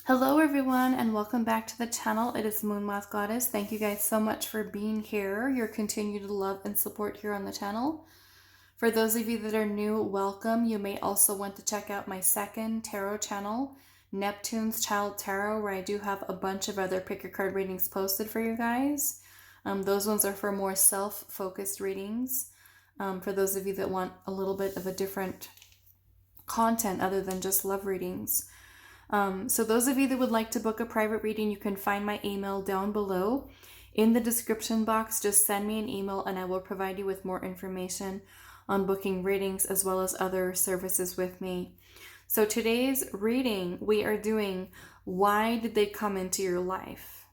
Hello everyone and welcome back to the channel. It is moonmothgoddess. Thank you guys so much for being here. Your continued love and support here on the channel. For those of you that are new, welcome. You may also want to check out my second tarot channel, Neptune's Child Tarot, where I do have a bunch of other pick your card readings posted for you guys. Those ones are for more self-focused readings. For those of you that want a little bit of a different content other than just love readings. So those of you that would like to book a private reading, you can find my email down below in the description box. Just send me an email and I will provide you with more information on booking readings as well as other services with me. So today's reading, we are doing why did they come into your life?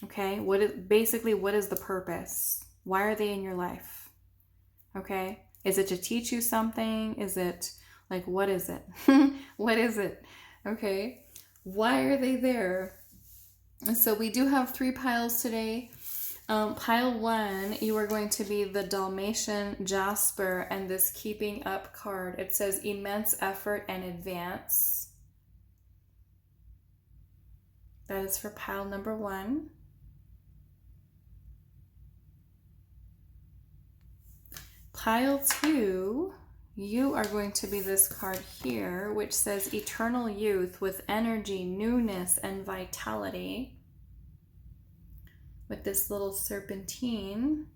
Okay, what is the purpose? Why are they in your life? Okay, is it to teach you something? Is it like, what is it? What is it? Okay, why are they there? So we do have 3 piles today. Pile 1, you are going to be the Dalmatian, Jasper, and this keeping up card. It says immense effort and advance. That is for pile number 1. Pile 2, you are going to be this card here, which says eternal youth with energy, newness, and vitality. With this little serpentine.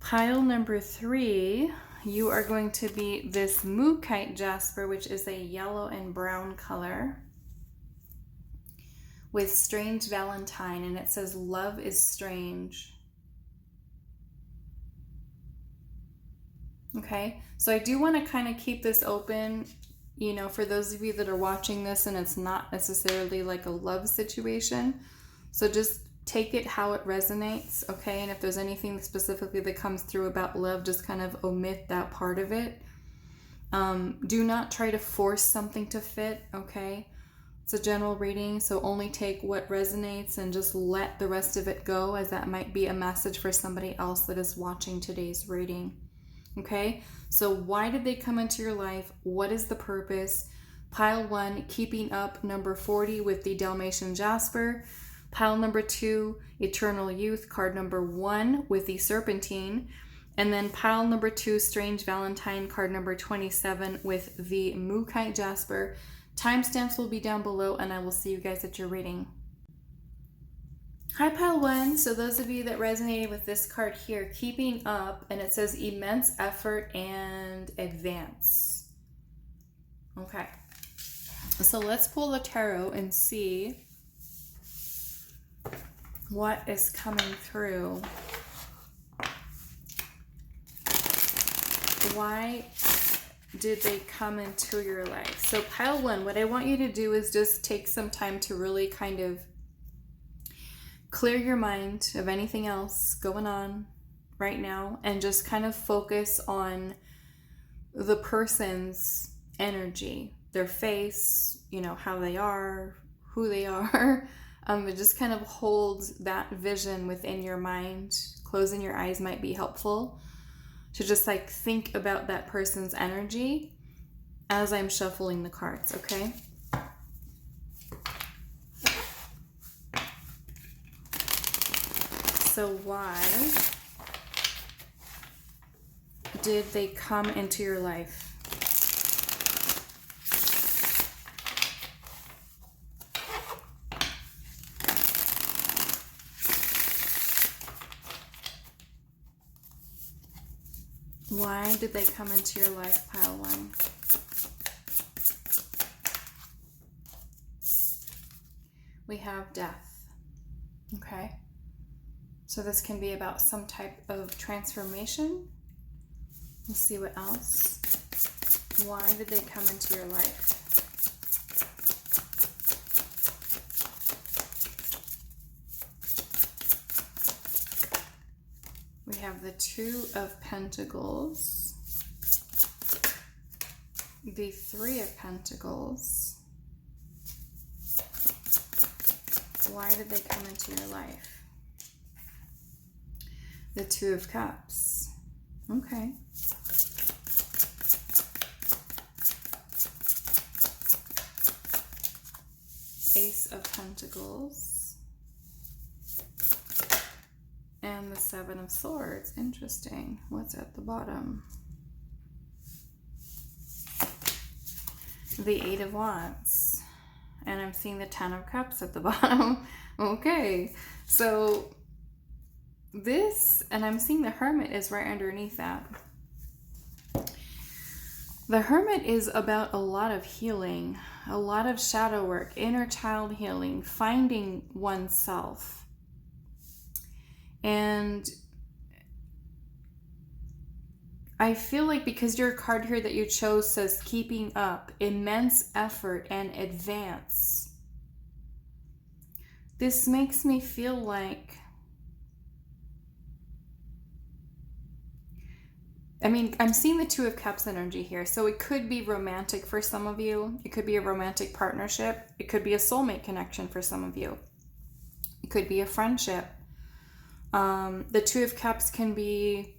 Pile number 3, you are going to be this Mookaite Jasper, which is a yellow and brown color, with Strange Valentine, and it says love is strange. Okay, so I do want to kind of keep this open, you know, for those of you that are watching this and it's not necessarily like a love situation. So just take it how it resonates, okay? And if there's anything specifically that comes through about love, just kind of omit that part of it. Do not try to force something to fit, okay? It's a general reading, so only take what resonates and just let the rest of it go, as that might be a message for somebody else that is watching today's reading. Okay, so why did they come into your life? What is the purpose? Pile 1, keeping up number 40 with the Dalmatian Jasper. Pile number 2, eternal youth, card number 1 with the Serpentine. And then pile number 2, Strange Valentine, card number 27 with the Mookaite Jasper. Timestamps will be down below and I will see you guys at your reading. Hi pile 1, so those of you that resonated with this card here, keeping up, and it says immense effort and advance. Okay, so let's pull the tarot and see what is coming through. Why did they come into your life? So pile 1, what I want you to do is just take some time to really kind of clear your mind of anything else going on right now and just kind of focus on the person's energy, their face, you know, how they are, who they are. It just kind of holds that vision within your mind. Closing your eyes might be helpful to just like think about that person's energy as I'm shuffling the cards, okay? So why did they come into your life? Why did they come into your life, pile 1? We have death, okay? So this can be about some type of transformation. Let's see what else. Why did they come into your life? We have the 2 of Pentacles, the 3 of Pentacles. Why did they come into your life? The Two of Cups. Okay. Ace of Pentacles. And the Seven of Swords. Interesting. What's at the bottom? The Eight of Wands. And I'm seeing the Ten of Cups at the bottom. Okay. So this, and I'm seeing the Hermit is right underneath that. The Hermit is about a lot of healing, a lot of shadow work, inner child healing, finding oneself. And I feel like because your card here that you chose says keeping up, immense effort and advance. This makes me feel like, I mean, I'm seeing the Two of Cups energy here. So it could be romantic for some of you. It could be a romantic partnership. It could be a soulmate connection for some of you. It could be a friendship. The Two of Cups can be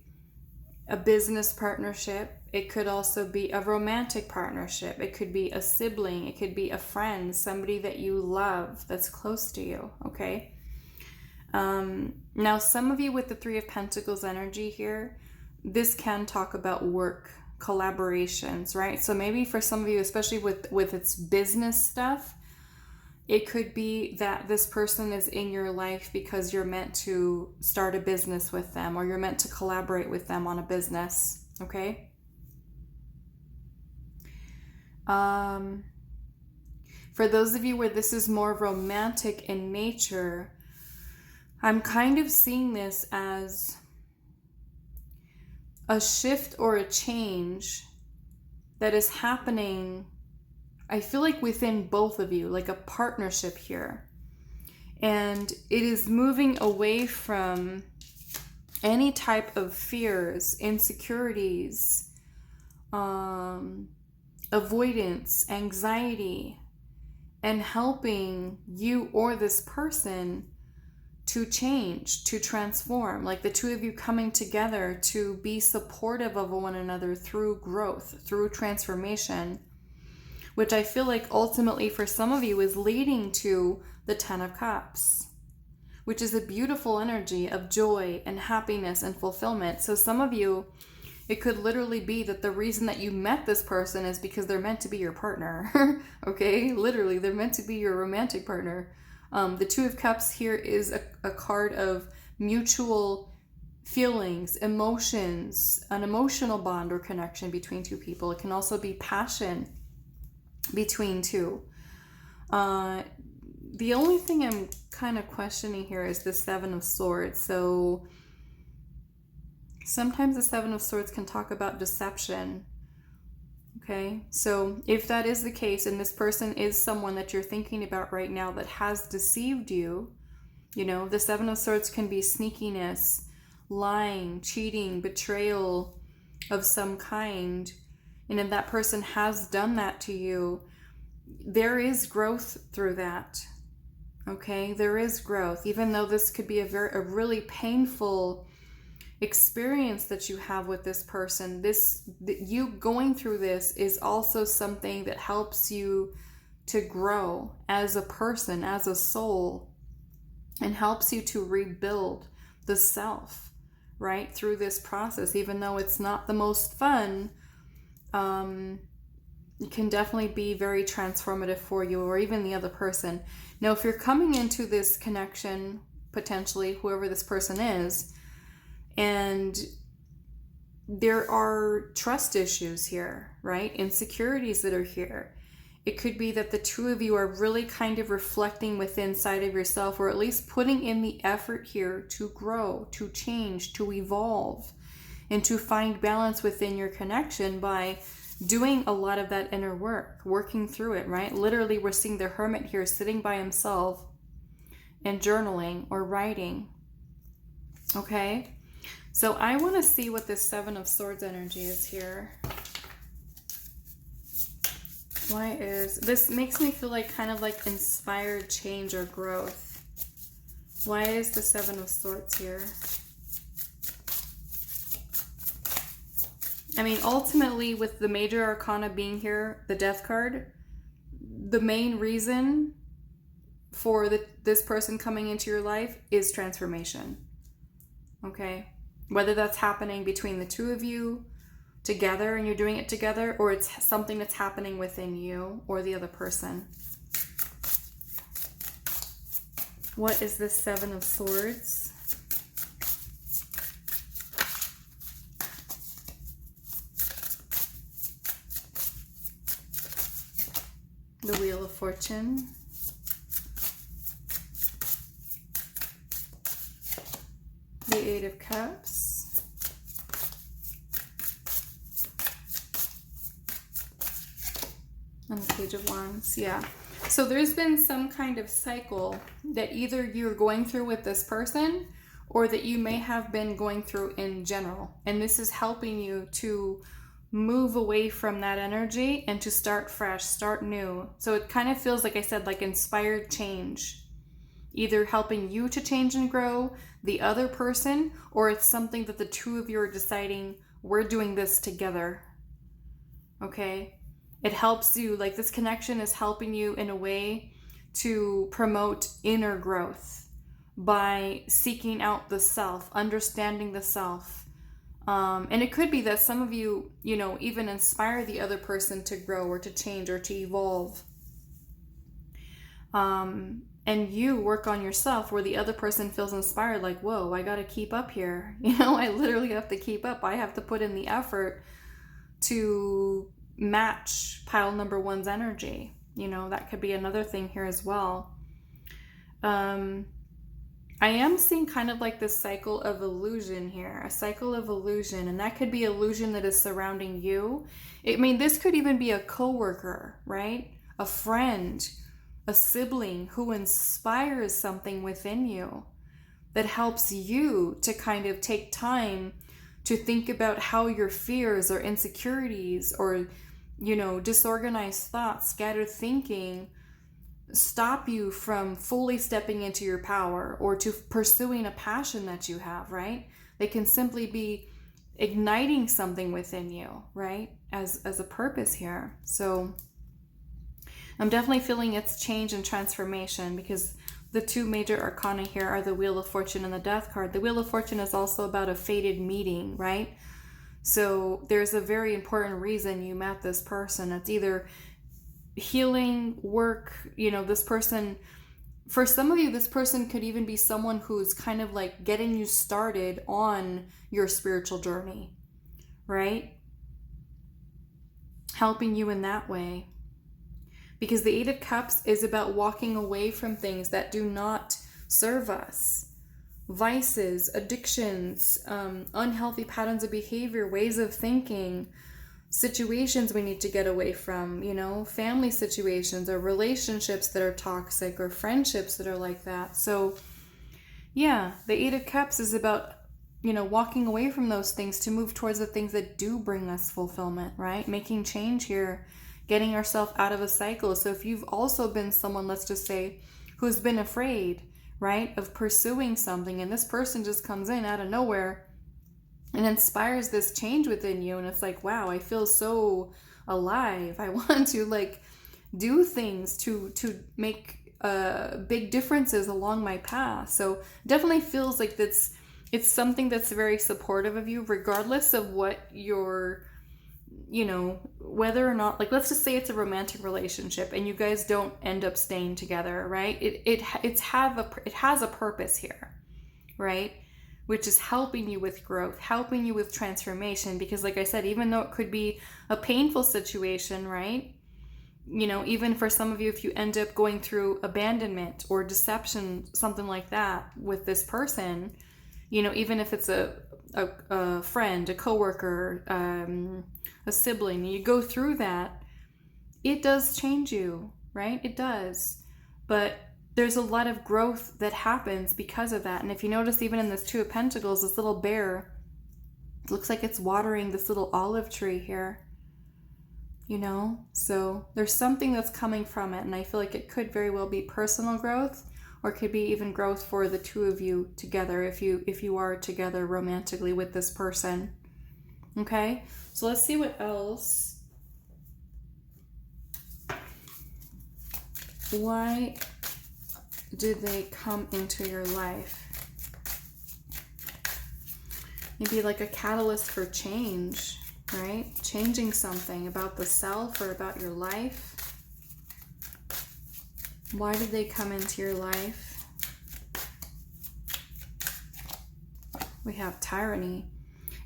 a business partnership. It could also be a romantic partnership. It could be a sibling. It could be a friend, somebody that you love that's close to you, okay? Now, some of you with the Three of Pentacles energy here, this can talk about work, collaborations, right? So maybe for some of you, especially with its business stuff, it could be that this person is in your life because you're meant to start a business with them, or you're meant to collaborate with them on a business, okay? For those of you where this is more romantic in nature, I'm kind of seeing this as a shift or a change that is happening, I feel like within both of you, like a partnership here. And it is moving away from any type of fears, insecurities, avoidance, anxiety, and helping you or this person to change, to transform, like the two of you coming together to be supportive of one another through growth, through transformation, which I feel like ultimately for some of you is leading to the Ten of Cups, which is a beautiful energy of joy and happiness and fulfillment. So some of you, it could literally be that the reason that you met this person is because they're meant to be your partner, okay? Literally, they're meant to be your romantic partner. The Two of Cups here is a card of mutual feelings, emotions, an emotional bond or connection between two people. It can also be passion between two. The only thing I'm kind of questioning here is the Seven of Swords. So sometimes the Seven of Swords can talk about deception. Okay, so if that is the case and this person is someone that you're thinking about right now that has deceived you, you know, the Seven of Swords can be sneakiness, lying, cheating, betrayal of some kind. And if that person has done that to you, there is growth through that. Okay, there is growth, even though this could be a really painful experience that you have with this person. You going through this is also something that helps you to grow as a person, as a soul, and helps you to rebuild the self, right, through this process. Even though it's not the most fun, it can definitely be very transformative for you or even the other person. Now, if you're coming into this connection, potentially whoever this person is, and there are trust issues here, right? Insecurities that are here. It could be that the two of you are really kind of reflecting within inside of yourself, or at least putting in the effort here to grow, to change, to evolve, and to find balance within your connection by doing a lot of that inner work, working through it, right? Literally, we're seeing the Hermit here sitting by himself and journaling or writing, okay? So I want to see what this Seven of Swords energy is here. Why is this? Makes me feel like kind of like inspired change or growth. Why is the Seven of Swords here? I mean, ultimately, with the major arcana being here, the death card, the main reason for this person coming into your life is transformation. Okay? Whether that's happening between the two of you together and you're doing it together, or it's something that's happening within you or the other person. What is this Seven of Swords? The Wheel of Fortune. The Eight of Cups. And the Page of Wands. Yeah. So there's been some kind of cycle that either you're going through with this person or that you may have been going through in general. And this is helping you to move away from that energy and to start fresh, start new. So it kind of feels, like I said, like inspired change. Either helping you to change and grow, the other person, or it's something that the two of you are deciding, we're doing this together. Okay? It helps you, like this connection is helping you in a way to promote inner growth by seeking out the self, understanding the self. And it could be that some of you, you know, even inspire the other person to grow or to change or to evolve. And you work on yourself where the other person feels inspired, like, whoa, I got to keep up here. You know, I literally have to keep up. I have to put in the effort to match pile number one's energy. You know, that could be another thing here as well. I am seeing kind of like this cycle of illusion here, a cycle of illusion, and that could be illusion that is surrounding you. I mean, this could even be a coworker, right? A friend, a sibling who inspires something within you that helps you to kind of take time to think about how your fears or insecurities or, you know, disorganized thoughts, scattered thinking stop you from fully stepping into your power or to pursuing a passion that you have, right? They can simply be igniting something within you, right? As a purpose here. So I'm definitely feeling its change and transformation because the two major arcana here are the Wheel of Fortune and the Death card. The Wheel of Fortune is also about a fated meeting, right? So there's a very important reason you met this person. It's either healing, work, you know, this person, for some of you, this person could even be someone who's kind of like getting you started on your spiritual journey, right? Helping you in that way. Because the Eight of Cups is about walking away from things that do not serve us. Vices, addictions, unhealthy patterns of behavior, ways of thinking, situations we need to get away from, you know, family situations or relationships that are toxic or friendships that are like that. So yeah, the Eight of Cups is about, you know, walking away from those things to move towards the things that do bring us fulfillment, right? Making change here, getting ourselves out of a cycle. So if you've also been someone, let's just say, who's been afraid, right, of pursuing something, and this person just comes in out of nowhere and inspires this change within you, and it's like, wow, I feel so alive. I want to like do things to make big differences along my path. So definitely feels like it's something that's very supportive of you, regardless of what your, you know, whether or not, like, let's just say it's a romantic relationship and you guys don't end up staying together, right? It has a purpose here, right? Which is helping you with growth, helping you with transformation. Because like I said, even though it could be a painful situation, right? You know, even for some of you, if you end up going through abandonment or deception, something like that with this person, you know, even if it's a friend, a coworker, a sibling, you go through that, it does change you, right? It does. But there's a lot of growth that happens because of that. And if you notice, even in this Two of Pentacles, this little bear, it looks like it's watering this little olive tree here, you know? So there's something that's coming from it. And I feel like it could very well be personal growth, or it could be even growth for the two of you together if you are together romantically with this person. Okay, so let's see what else. Why did they come into your life? Maybe like a catalyst for change, right? Changing something about the self or about your life. Why did they come into your life? We have tyranny.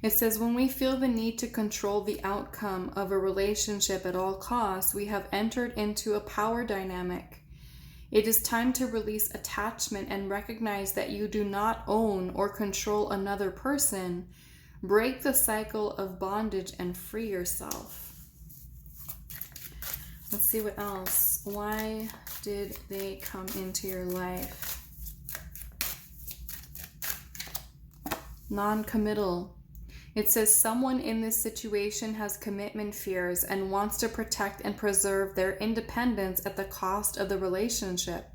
It says, when we feel the need to control the outcome of a relationship at all costs, we have entered into a power dynamic. It is time to release attachment and recognize that you do not own or control another person. Break the cycle of bondage and free yourself. Let's see what else. Why did they come into your life? Non-committal. It says someone in this situation has commitment fears and wants to protect and preserve their independence at the cost of the relationship.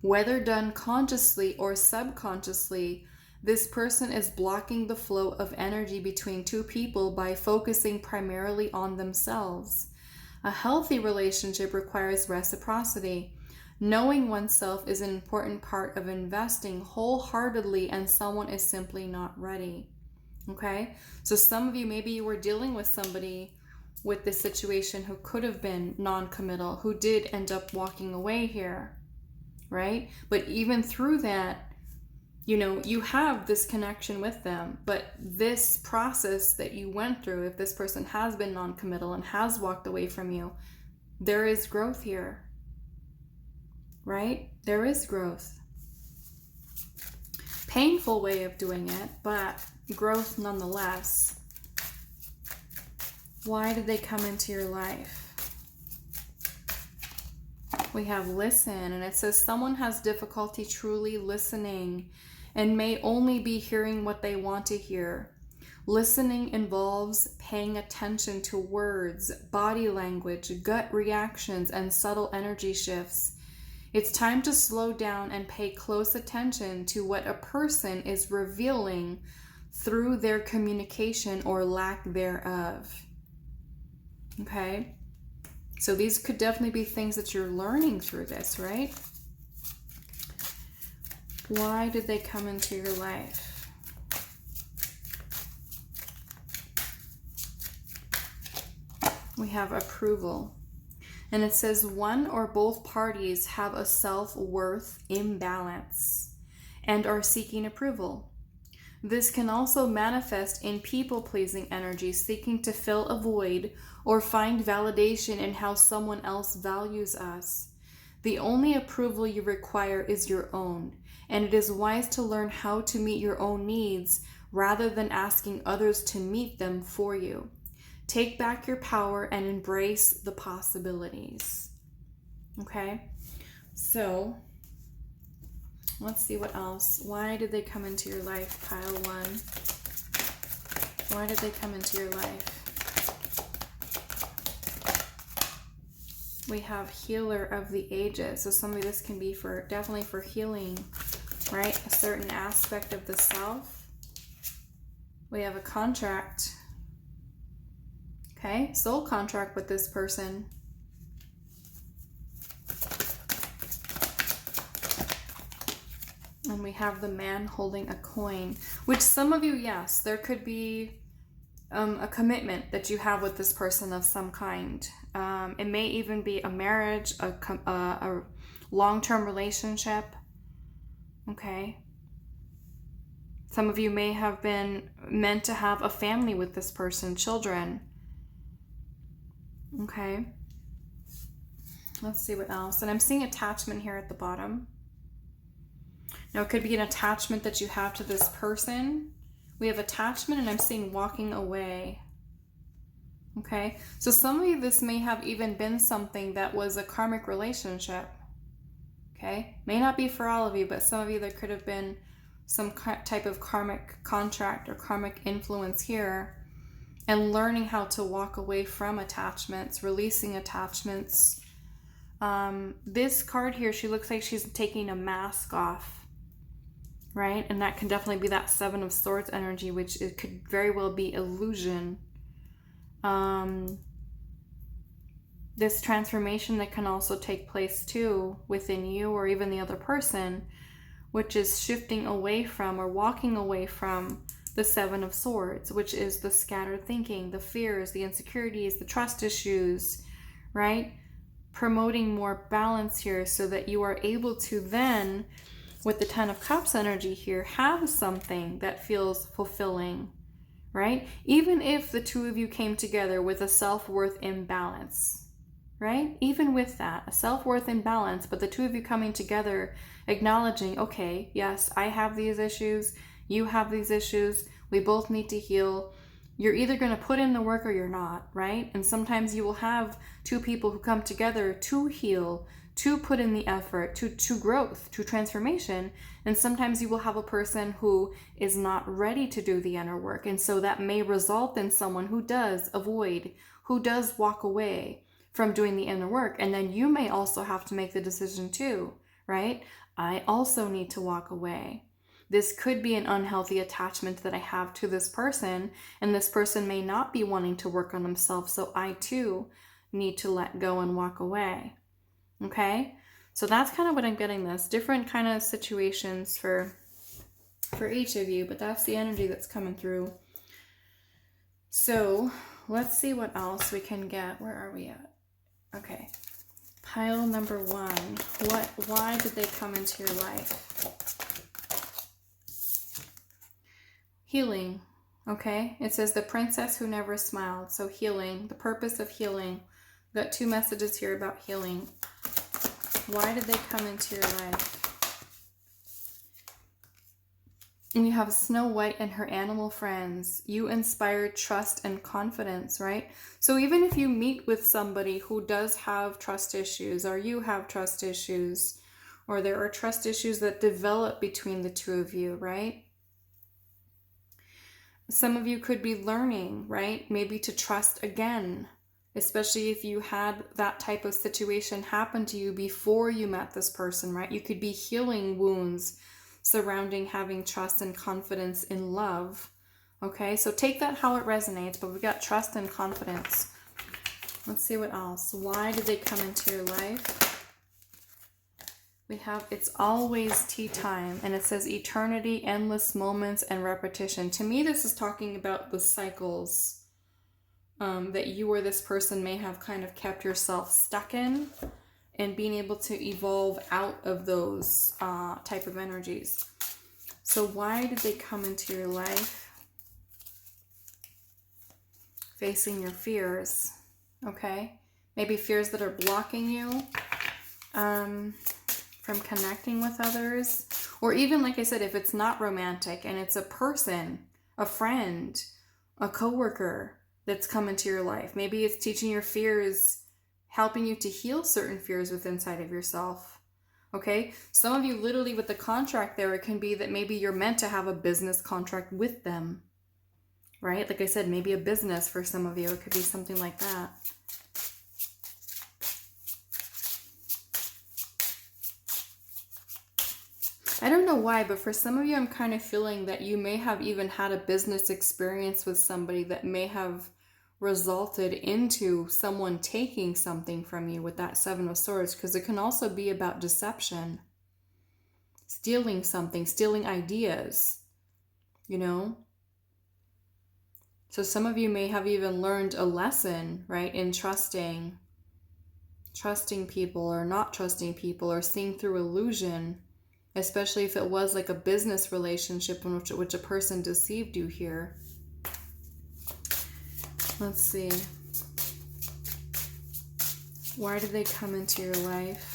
Whether done consciously or subconsciously, this person is blocking the flow of energy between two people by focusing primarily on themselves. A healthy relationship requires reciprocity. Knowing oneself is an important part of investing wholeheartedly, and someone is simply not ready. Okay, so some of you, maybe you were dealing with somebody with this situation who could have been non-committal, who did end up walking away here, right? But even through that, you know, you have this connection with them, but this process that you went through, if this person has been non-committal and has walked away from you, there is growth here, right? There is growth. Painful way of doing it, but growth nonetheless. Why did they come into your life? We have listen, and it says someone has difficulty truly listening and may only be hearing what they want to hear. Listening involves paying attention to words, body language, gut reactions, and subtle energy shifts. It's time to slow down and pay close attention to what a person is revealing through their communication or lack thereof. Okay? So these could definitely be things that you're learning through this, right? Why did they come into your life? We have approval. And it says one or both parties have a self-worth imbalance and are seeking approval. This can also manifest in people-pleasing energy, seeking to fill a void or find validation in how someone else values us. The only approval you require is your own, and it is wise to learn how to meet your own needs rather than asking others to meet them for you. Take back your power and embrace the possibilities. Okay, so let's see what else. Why did they come into your life, pile one? Why did they come into your life? We have healer of the ages. So some of this can be for, definitely for healing, right? A certain aspect of the self. We have a contract. Okay, soul contract with this person. And we have the man holding a coin, which some of you, yes, there could be a commitment that you have with this person of some kind. It may even be a marriage, a long-term relationship. Okay. Some of you may have been meant to have a family with this person, children. Okay. Let's see what else. And I'm seeing attachment here at the bottom. Now it could be an attachment that you have to this person. We have attachment, and I'm seeing walking away. Okay. So some of you, this may have even been something that was a karmic relationship. Okay. May not be for all of you, but some of you, there could have been some type of karmic contract or karmic influence here. And learning how to walk away from attachments, releasing attachments. This card here, she looks like she's taking a mask off, right? And that can definitely be that Seven of Swords energy, which it could very well be illusion. This transformation that can also take place too within you or even the other person, which is shifting away from or walking away from the Seven of Swords, which is the scattered thinking, the fears, the insecurities, the trust issues, right? Promoting more balance here so that you are able to then, with the Ten of Cups energy here, have something that feels fulfilling, right? Even if the two of you came together with a self-worth imbalance, right? Even with that, a self-worth imbalance, but the two of you coming together, acknowledging, okay, yes, I have these issues, you have these issues, we both need to heal. You're either going to put in the work or you're not, right? And sometimes you will have two people who come together to heal, to put in the effort, to growth, to transformation. And sometimes you will have a person who is not ready to do the inner work. And so that may result in someone who does avoid, who does walk away from doing the inner work. And then you may also have to make the decision too, right? I also need to walk away. This could be an unhealthy attachment that I have to this person, and this person may not be wanting to work on themselves, so I too need to let go and walk away. Okay? So that's kind of what I'm getting this. Different kind of situations for each of you, but that's the energy that's coming through. So let's see what else we can get. Where are we at? Okay. Pile number 1. Why did they come into your life? Healing, okay? It says the princess who never smiled. So healing, the purpose of healing. We've got 2 messages here about healing. Why did they come into your life? And you have Snow White and her animal friends. You inspire trust and confidence, right? So even if you meet with somebody who does have trust issues, or you have trust issues, or there are trust issues that develop between the two of you, right? Some of you could be learning, right? Maybe to trust again, especially if you had that type of situation happen to you before you met this person, right? You could be healing wounds surrounding having trust and confidence in love. Okay, so take that how it resonates, but we've got trust and confidence. Let's see what else. Why did they come into your life? We have it's always tea time, and it says eternity, endless moments, and repetition. To me, this is talking about the cycles that you or this person may have kind of kept yourself stuck in, and being able to evolve out of those type of energies. So why did they come into your life? Facing your fears, okay? Maybe fears that are blocking you from connecting with others. Or even, like I said, if it's not romantic and it's a person, a friend, a coworker that's come into your life. Maybe it's teaching your fears, helping you to heal certain fears within inside of yourself. Okay? Some of you literally with the contract there, it can be that maybe you're meant to have a business contract with them. Right? Like I said, maybe a business for some of you. It could be something like that. I don't know why, but for some of you, I'm kind of feeling that you may have even had a business experience with somebody that may have resulted into someone taking something from you with that Seven of Swords, because it can also be about deception, stealing something, stealing ideas, you know? So some of you may have even learned a lesson, right, in trusting people or not trusting people, or seeing through illusion, especially if it was like a business relationship in which a person deceived you here. Let's see. Why did they come into your life?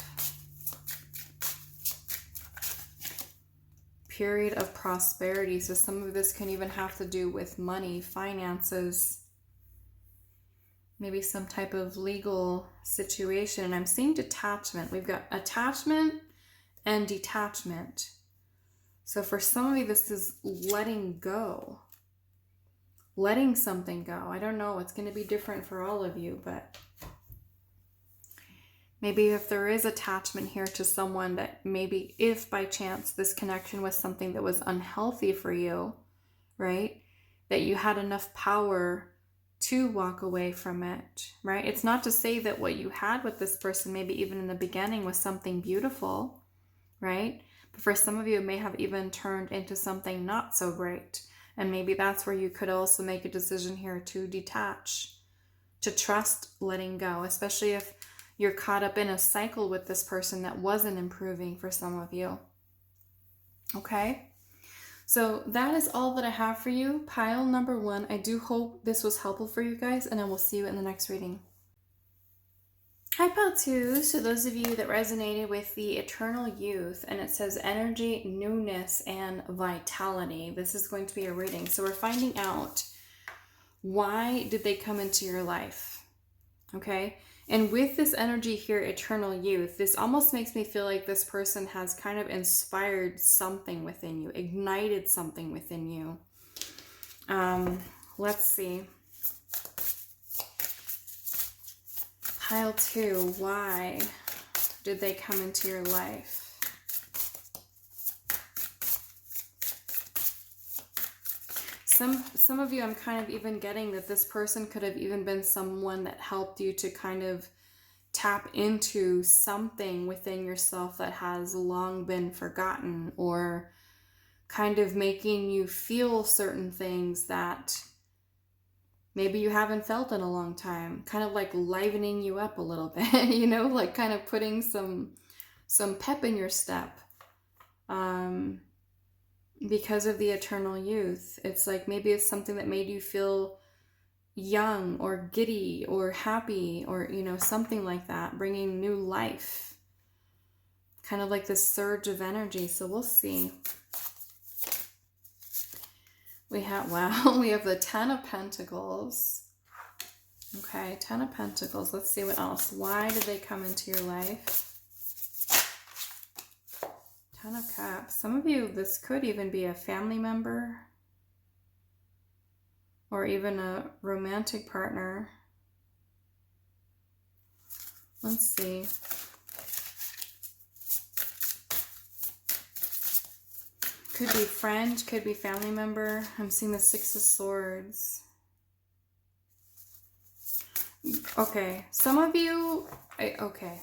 Period of prosperity. So some of this can even have to do with money, finances, maybe some type of legal situation. And I'm seeing detachment. We've got attachment and detachment. So for some of you, this is letting go. Letting something go. I don't know. It's going to be different for all of you, but Maybe if there is attachment here to someone that maybe if by chance this connection was something that was unhealthy for you, right? That you had enough power to walk away from it, right? It's not to say that what you had with this person, maybe even in the beginning, was something beautiful, right? But for some of you, it may have even turned into something not so great. And maybe that's where you could also make a decision here to detach, to trust letting go, especially if you're caught up in a cycle with this person that wasn't improving for some of you. Okay? So that is all that I have for you. Pile number 1. I do hope this was helpful for you guys, and I will see you in the next reading. Hi, pile 2. So those of you that resonated with the eternal youth, and it says energy, newness, and vitality. This is going to be a reading. So we're finding out, why did they come into your life? Okay? And with this energy here, eternal youth, this almost makes me feel like this person has kind of inspired something within you, ignited something within you. Let's see. Pile 2, why did they come into your life? Some of you, I'm kind of even getting that this person could have even been someone that helped you to kind of tap into something within yourself that has long been forgotten, or kind of making you feel certain things that maybe you haven't felt in a long time, kind of like livening you up a little bit, you know, like kind of putting some pep in your step. Because of the eternal youth, it's like maybe it's something that made you feel young or giddy or happy, or, you know, something like that, bringing new life, kind of like this surge of energy. So we'll see. We have, wow, we have the 10 of Pentacles. Okay, 10 of Pentacles. Let's see what else. Why did they come into your life? 10 of Cups. Some of you, this could even be a family member or even a romantic partner. Let's see. Could be friend, could be family member. I'm seeing the 6 of Swords. Okay, some of you, okay.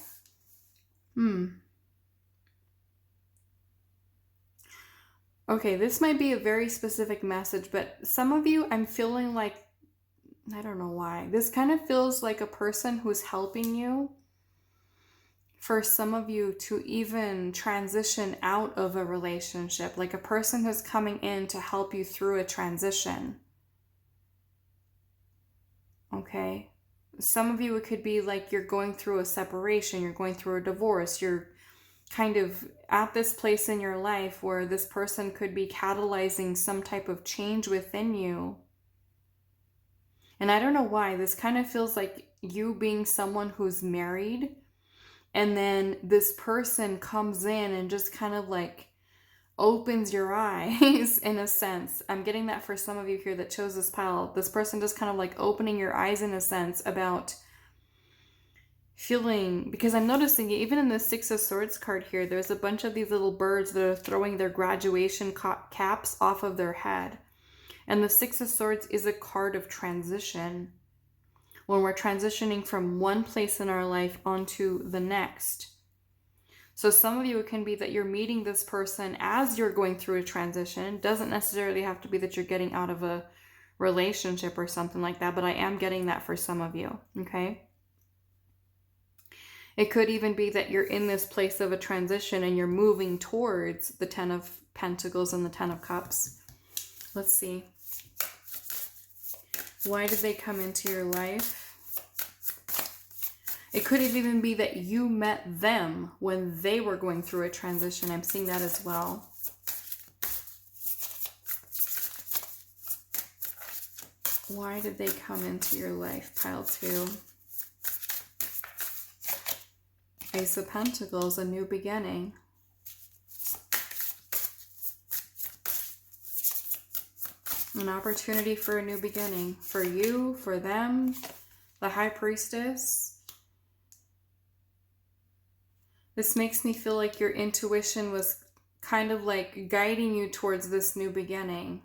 Okay, this might be a very specific message, but some of you, I'm feeling like, I don't know why. This kind of feels like a person who's helping you, for some of you, to even transition out of a relationship, like a person who's coming in to help you through a transition. Okay. Some of you, it could be like you're going through a separation, you're going through a divorce, you're kind of at this place in your life where this person could be catalyzing some type of change within you. And I don't know why, this kind of feels like you being someone who's married, and then this person comes in and just kind of like opens your eyes in a sense. I'm getting that for some of you here that chose this pile. This person just kind of like opening your eyes in a sense about feeling, because I'm noticing even in the 6 of Swords card here, there's a bunch of these little birds that are throwing their graduation caps off of their head. And the 6 of Swords is a card of transition. When we're transitioning from one place in our life onto the next. So some of you, it can be that you're meeting this person as you're going through a transition. It doesn't necessarily have to be that you're getting out of a relationship or something like that, but I am getting that for some of you, okay? It could even be that you're in this place of a transition and you're moving towards the 10 of Pentacles and the 10 of Cups. Let's see. Why did they come into your life? It could even be that you met them when they were going through a transition. I'm seeing that as well. Why did they come into your life? Pile 2. Ace of Pentacles, a new beginning. An opportunity for a new beginning. For you, for them, the High Priestess. This makes me feel like your intuition was kind of like guiding you towards this new beginning.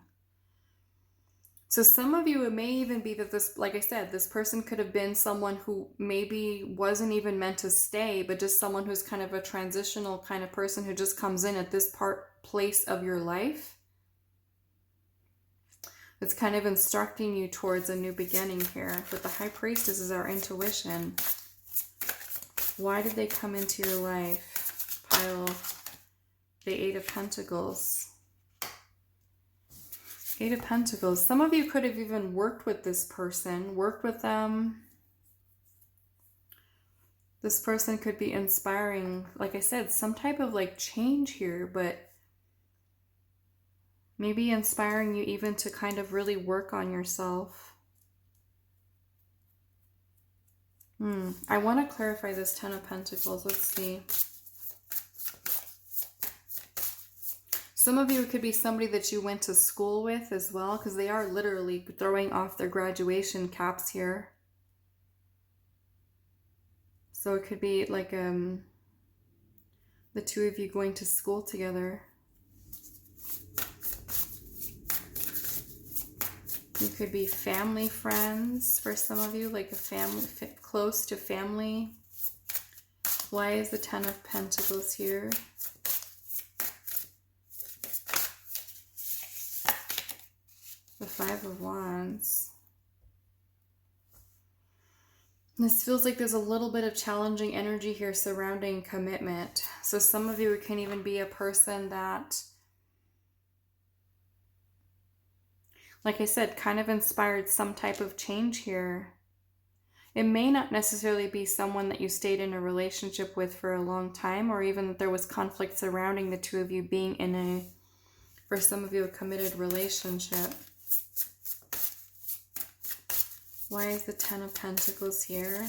So some of you, it may even be that this, like I said, this person could have been someone who maybe wasn't even meant to stay, but just someone who's kind of a transitional kind of person who just comes in at this place of your life. It's kind of instructing you towards a new beginning here. But the High Priestess is our intuition. Why did they come into your life? Pile the Eight of Pentacles. Eight of Pentacles. Some of you could have even worked with this person, worked with them. This person could be inspiring, like I said, some type of like change here, but maybe inspiring you even to kind of really work on yourself. I want to clarify this Ten of Pentacles. Let's see. Some of you, it could be somebody that you went to school with as well, because they are literally throwing off their graduation caps here. So it could be like the two of you going to school together. You could be family friends for some of you, like a family, close to family. Why is the Ten of Pentacles here? The Five of Wands. This feels like there's a little bit of challenging energy here surrounding commitment. So some of you can even be a person that, like I said, kind of inspired some type of change here. It may not necessarily be someone that you stayed in a relationship with for a long time, or even that there was conflict surrounding the two of you being in a, for some of you, a committed relationship. Why is the Ten of Pentacles here?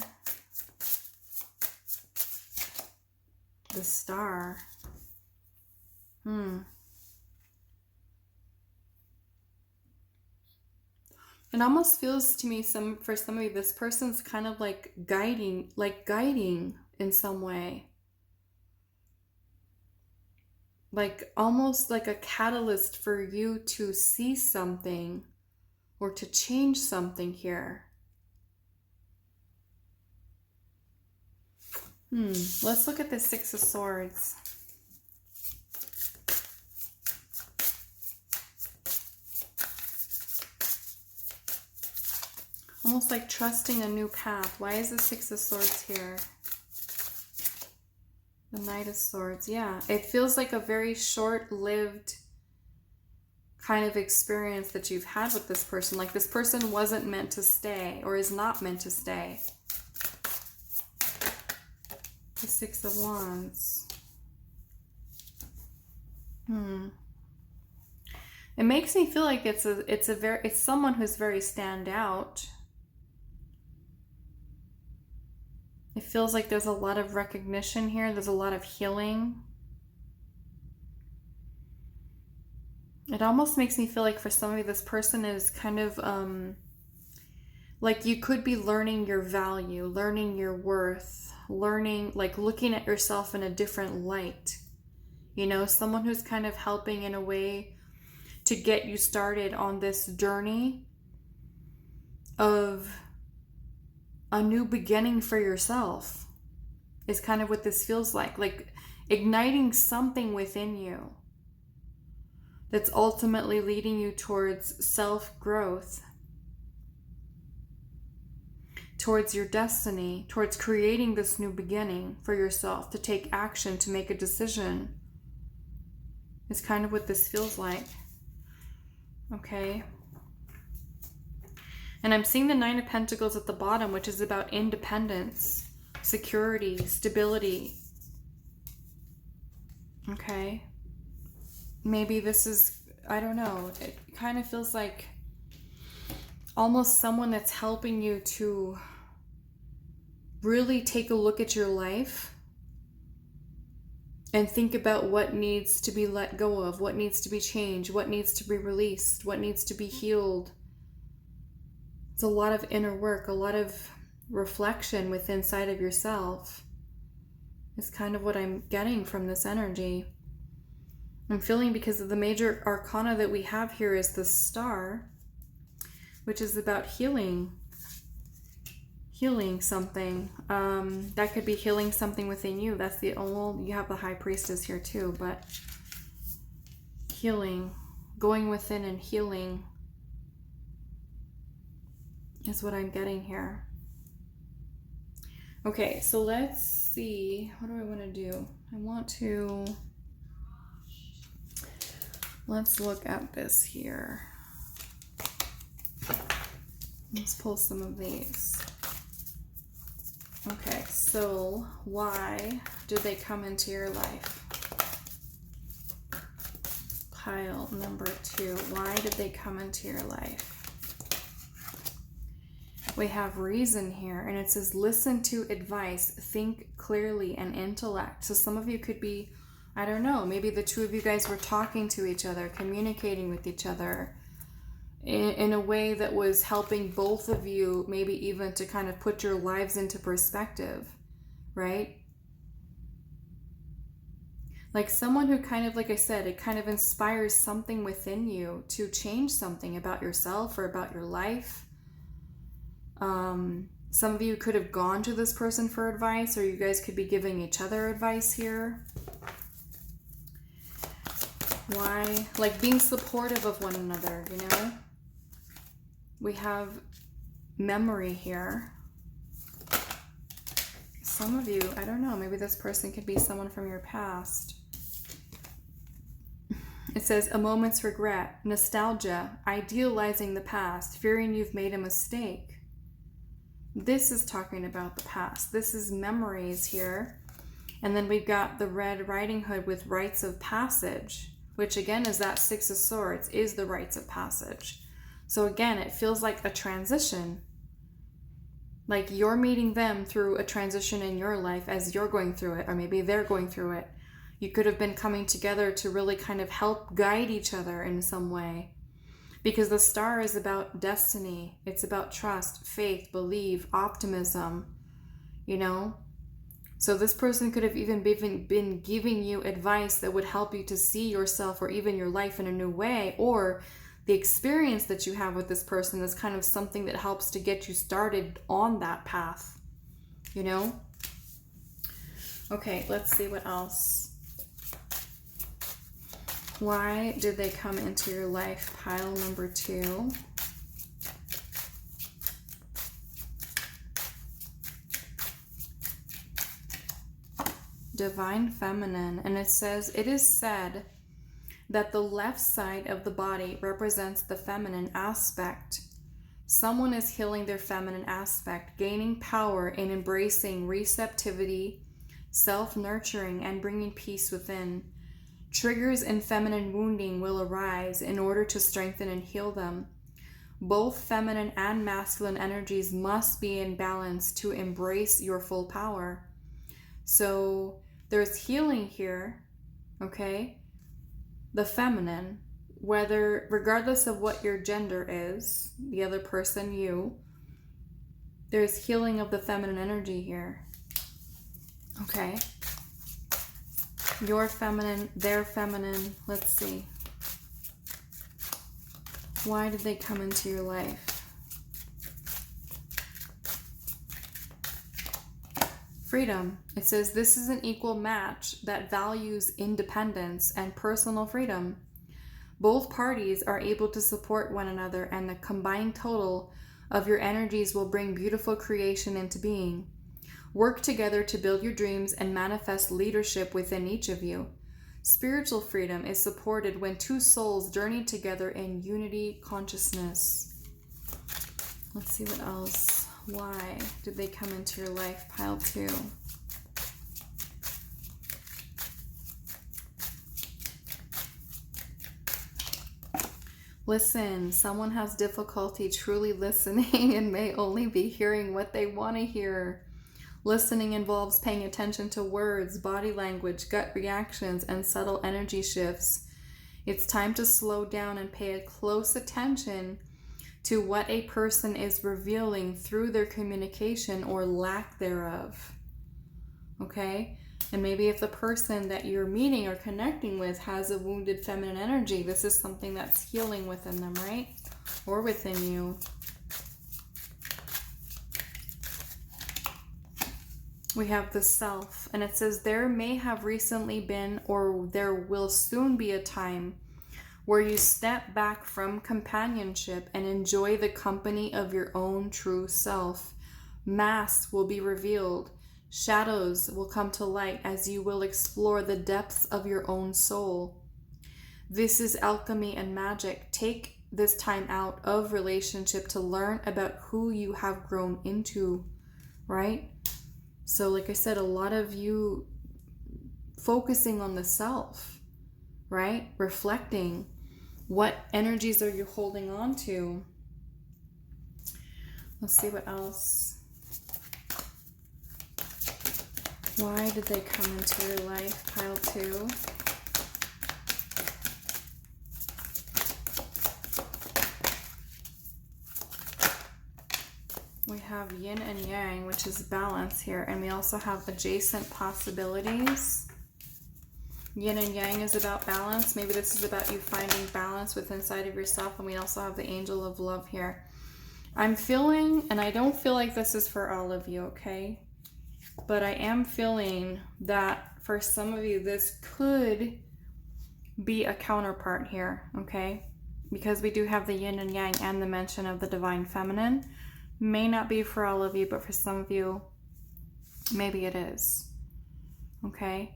The Star. It almost feels to me, for some of you, this person's kind of like guiding in some way. Like almost like a catalyst for you to see something or to change something here. Let's look at the Six of Swords. Almost like trusting a new path. Why is the Six of Swords here? The Knight of Swords. Yeah, it feels like a very short-lived kind of experience that you've had with this person. Like this person wasn't meant to stay or is not meant to stay. The Six of Wands. It makes me feel like it's someone who's very standout. It feels like there's a lot of recognition here. There's a lot of healing. It almost makes me feel like for some of you, this person is kind of like you could be learning your value, learning your worth, learning, like looking at yourself in a different light. You know, someone who's kind of helping in a way to get you started on this journey of a new beginning for yourself is kind of what this feels like igniting something within you that's ultimately leading you towards self-growth, towards your destiny, towards creating this new beginning for yourself, to take action, to make a decision. It's kind of what this feels like. Okay. And I'm seeing the Nine of Pentacles at the bottom, which is about independence, security, stability. Okay. Maybe this is, I don't know, it kind of feels like almost someone that's helping you to really take a look at your life and think about what needs to be let go of, what needs to be changed, what needs to be released, what needs to be healed. It's a lot of inner work, a lot of reflection within inside of yourself. is kind of what I'm getting from this energy. I'm feeling, because of the major arcana that we have here is the Star, which is about healing something. That could be healing something within you. That's the only, you have the High Priestess here too, but healing, going within and healing is what I'm getting here. Okay, so let's see. What do I want to do? Let's look at this here. Let's pull some of these. Okay, so why did they come into your life? Pile number 2. Why did they come into your life? We have reason here, and it says listen to advice, think clearly, and intellect. So some of you could be, I don't know, maybe the two of you guys were talking to each other, communicating with each other in a way that was helping both of you, maybe even to kind of put your lives into perspective, right? Like someone who kind of, like I said, it kind of inspires something within you to change something about yourself or about your life. Some of you could have gone to this person for advice, or you guys could be giving each other advice here. Why? Like being supportive of one another, you know? We have memory here. Some of you, I don't know, maybe this person could be someone from your past. It says a moment's regret, nostalgia, idealizing the past, fearing you've made a mistake. This is talking about the past. This is memories here. And then we've got the Red Riding Hood with rites of passage, which again is that 6 of Swords, is the rites of passage. So again, it feels like a transition. Like you're meeting them through a transition in your life as you're going through it, or maybe they're going through it. You could have been coming together to really kind of help guide each other in some way. Because the Star is about destiny. It's about trust, faith, believe, optimism, you know? So this person could have even been giving you advice that would help you to see yourself or even your life in a new way, or the experience that you have with this person is kind of something that helps to get you started on that path, you know? Okay, let's see what else. Why did they come into your life? Pile number 2. Divine Feminine. And it says, it is said that the left side of the body represents the feminine aspect. Someone is healing their feminine aspect, gaining power in embracing receptivity, self-nurturing, and bringing peace within. Triggers in feminine wounding will arise in order to strengthen and heal them. Both feminine and masculine energies must be in balance to embrace your full power. So there's healing here, okay? The feminine, regardless of what your gender is, the other person, you, there's healing of the feminine energy here, okay? Your feminine, their feminine. Let's see. Why did they come into your life? Freedom. It says this is an equal match that values independence and personal freedom. Both parties are able to support one another, and the combined total of your energies will bring beautiful creation into being. Work together to build your dreams and manifest leadership within each of you. Spiritual freedom is supported when two souls journey together in unity consciousness. Let's see what else. Why did they come into your life? Pile 2. Listen, someone has difficulty truly listening and may only be hearing what they want to hear. Listening involves paying attention to words, body language, gut reactions, and subtle energy shifts. It's time to slow down and pay a close attention to what a person is revealing through their communication or lack thereof. Okay? And maybe if the person that you're meeting or connecting with has a wounded feminine energy, this is something that's healing within them, right? Or within you. We have the Self, and it says there may have recently been, or there will soon be, a time where you step back from companionship and enjoy the company of your own true self. Masks will be revealed. Shadows will come to light as you will explore the depths of your own soul. This is alchemy and magic. Take this time out of relationship to learn about who you have grown into, right? So like I said, a lot of you focusing on the self, right? Reflecting. What energies are you holding on to? Let's see what else. Why did they come into your life? Pile 2. We have yin and yang, which is balance here. And we also have adjacent possibilities. Yin and yang is about balance. Maybe this is about you finding balance within inside of yourself. And we also have the angel of love here. I'm feeling, and I don't feel like this is for all of you, okay? But I am feeling that for some of you, this could be a counterpart here, okay? Because we do have the yin and yang and the mention of the divine feminine. May not be for all of you, but for some of you, maybe it is, okay?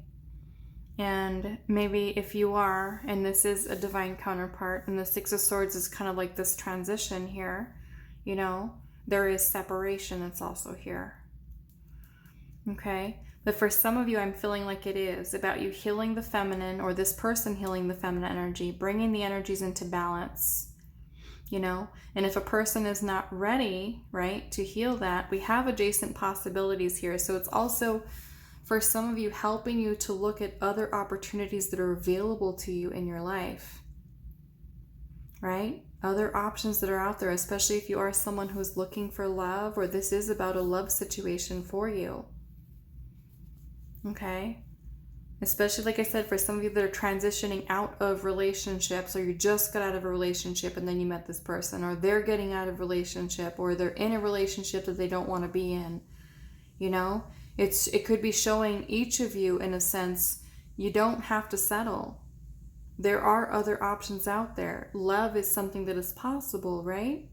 And maybe if you are, and this is a divine counterpart, and the Six of Swords is kind of like this transition here, you know, there is separation that's also here, okay? But for some of you, I'm feeling like it is about you healing the feminine, or this person healing the feminine energy, bringing the energies into balance, you know? And if a person is not ready, right, to heal that, we have adjacent possibilities here. So it's also, for some of you, helping you to look at other opportunities that are available to you in your life, right? Other options that are out there, especially if you are someone who's looking for love, or this is about a love situation for you, okay? Especially, like I said, for some of you that are transitioning out of relationships, or you just got out of a relationship and then you met this person, or they're getting out of relationship, or they're in a relationship that they don't want to be in, you know? It could be showing each of you, in a sense, you don't have to settle. There are other options out there. Love is something that is possible, right?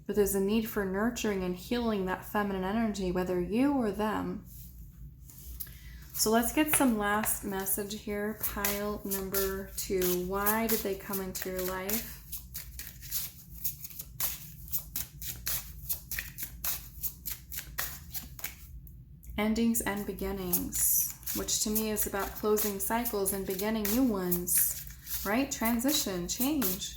But there's a need for nurturing and healing that feminine energy, whether you or them. So let's get some last message here. Pile number 2. Why did they come into your life? Endings and beginnings, which to me is about closing cycles and beginning new ones, right? Transition, change.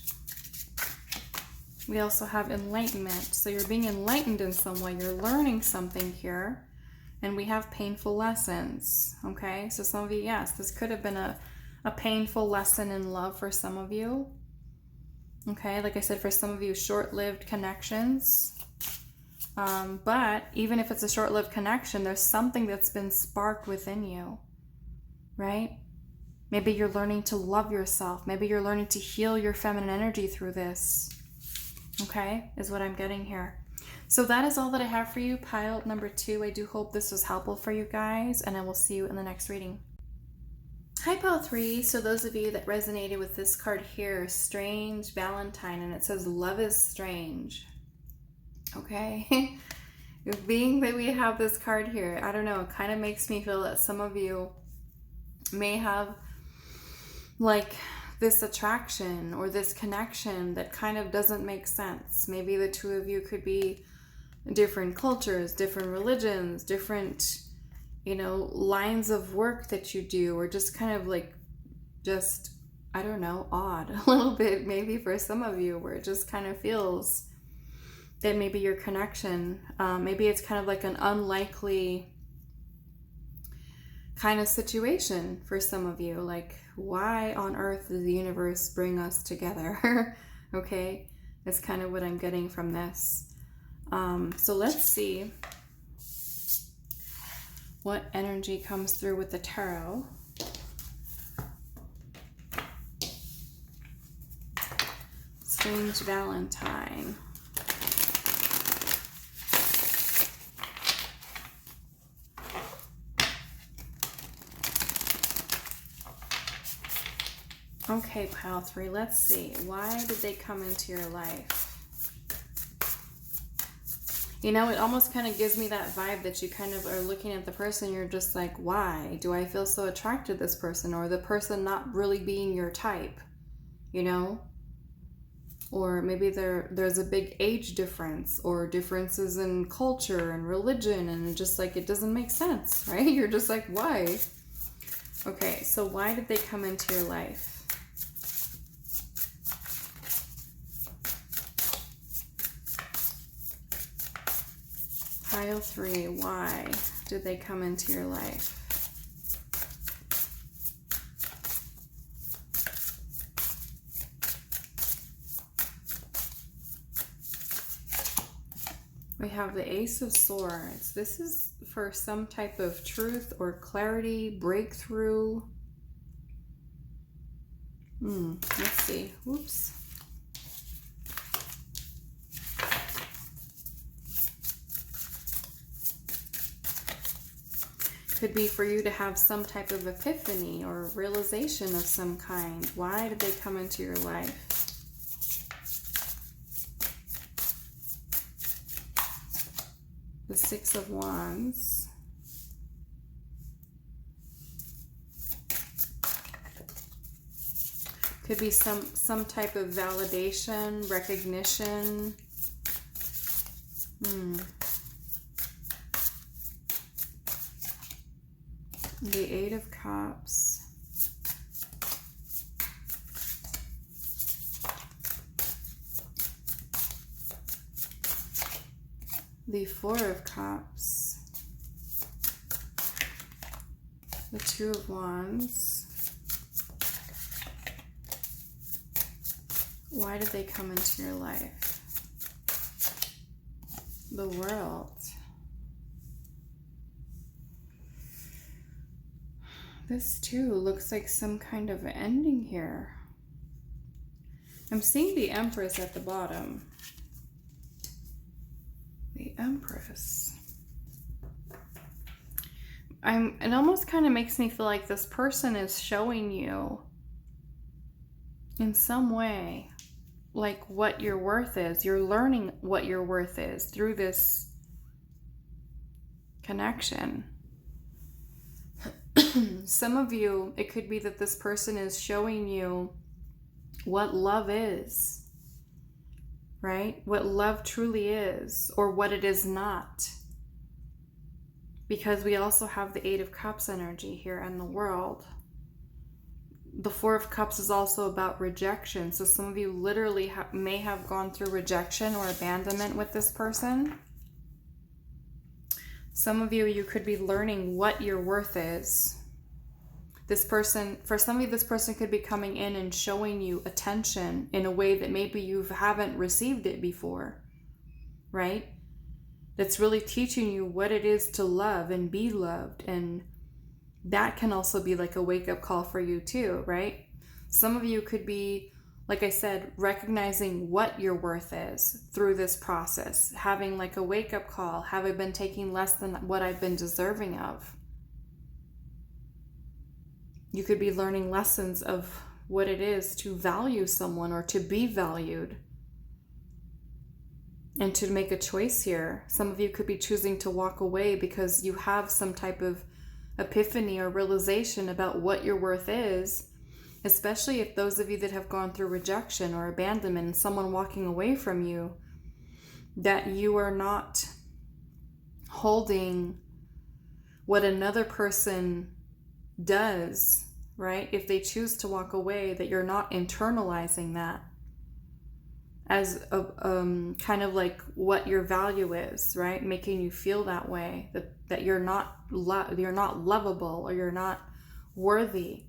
We also have enlightenment. So you're being enlightened in some way. You're learning something here. And we have painful lessons, okay? So some of you, yes, this could have been a painful lesson in love for some of you, okay? Like I said, for some of you, short-lived connections. But even if it's a short-lived connection, there's something that's been sparked within you, right? Maybe you're learning to love yourself. Maybe you're learning to heal your feminine energy through this, okay? Is what I'm getting here. So that is all that I have for you, pile number 2. I do hope this was helpful for you guys, and I will see you in the next reading. Hi, pile 3. So those of you that resonated with this card here, Strange Valentine, and it says love is strange. Okay? Being that we have this card here, I don't know, it kind of makes me feel that some of you may have like this attraction or this connection that kind of doesn't make sense. Maybe the two of you could be different cultures, different religions, different, you know, lines of work that you do, or just kind of like, just, I don't know, odd a little bit maybe for some of you, where it just kind of feels that maybe your connection, maybe it's kind of like an unlikely kind of situation for some of you. Like, why on earth did the universe bring us together? Okay, that's kind of what I'm getting from this. So let's see What energy comes through with the tarot? Strange Valentine. Okay, pile 3, let's see. Why did they come into your life? You know, it almost kind of gives me that vibe that you kind of are looking at the person, you're just like, why do I feel so attracted to this person? Or the person not really being your type, you know? Or maybe there's a big age difference or differences in culture and religion, and it just like, it doesn't make sense, right? You're just like, why? Okay, so why did they come into your life? Pile 3, why did they come into your life? We have the Ace of Swords. This is for some type of truth or clarity, breakthrough. Let's see. Whoops. Could be for you to have some type of epiphany or realization of some kind. Why did they come into your life? The Six of Wands. Could be some type of validation, recognition. The Eight of Cups. The Four of Cups. The Two of Wands. Why did they come into your life? The World. This too looks like some kind of ending here. I'm seeing the Empress at the bottom. The Empress. It almost kind of makes me feel like this person is showing you in some way like what your worth is. You're learning what your worth is through this connection. Some of you, it could be that this person is showing you what love is, right? What love truly is, or what it is not. Because we also have the Eight of Cups energy here and the World. The Four of Cups is also about rejection. So some of you literally may have gone through rejection or abandonment with this person. Some of you could be learning what your worth is. This person, for some of you, this person could be coming in and showing you attention in a way that maybe you haven't received it before, right? That's really teaching you what it is to love and be loved. And that can also be like a wake-up call for you too, right? Some of you could be, like I said, recognizing what your worth is through this process, having like a wake-up call. Have I been taking less than what I've been deserving of? You could be learning lessons of what it is to value someone or to be valued and to make a choice here. Some of you could be choosing to walk away because you have some type of epiphany or realization about what your worth is, especially if those of you that have gone through rejection or abandonment and someone walking away from you, that you are not holding what another person does, right? If they choose to walk away, that you're not internalizing that as a kind of like what your value is, right? Making you feel that way, that you're not lovable or you're not worthy.